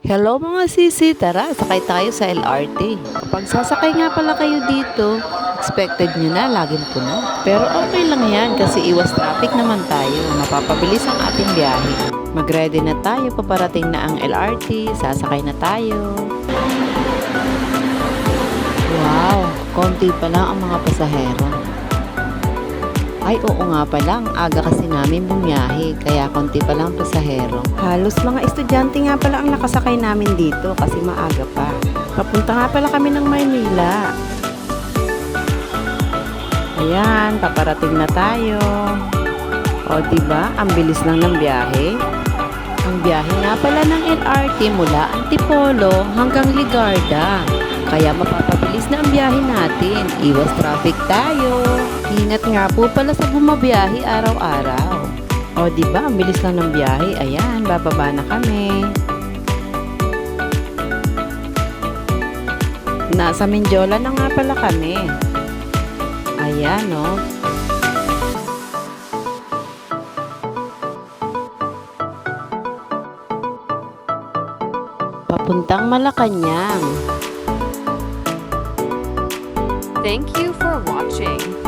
Hello mga sisi, tara sakay tayo sa LRT. Kapag sasakay nga pala kayo dito, expected nyo na laging puno. Pero okay lang yan kasi iwas traffic naman tayo, mapapabilis ang ating biyahe. Mag-ready na tayo, paparating na ang LRT, sasakay na tayo. Wow, konti pa lang ang mga pasahero. Ay oo nga pala, ang aga kasi namin bumiyahe, kaya konti pa lang pasahero. Halos mga estudyante nga pala ang nakasakay namin dito kasi maaga pa. Papunta nga pala kami ng Maynila. Ayan, paparating na tayo. O diba, ang bilis lang ng biyahe. Ang biyahe nga pala ng LRT mula Antipolo hanggang Ligarda. Kaya mapapabilis na ang biyahe natin. Iwas traffic tayo. Ingat nga po pala sa bumabiyahe araw-araw. O diba, ang bilis lang ng biyahe. Ayan, bababa na kami. Nasa Mindiola na nga pala kami. Ayan, no. Papuntang Malacanang. Thank you for watching.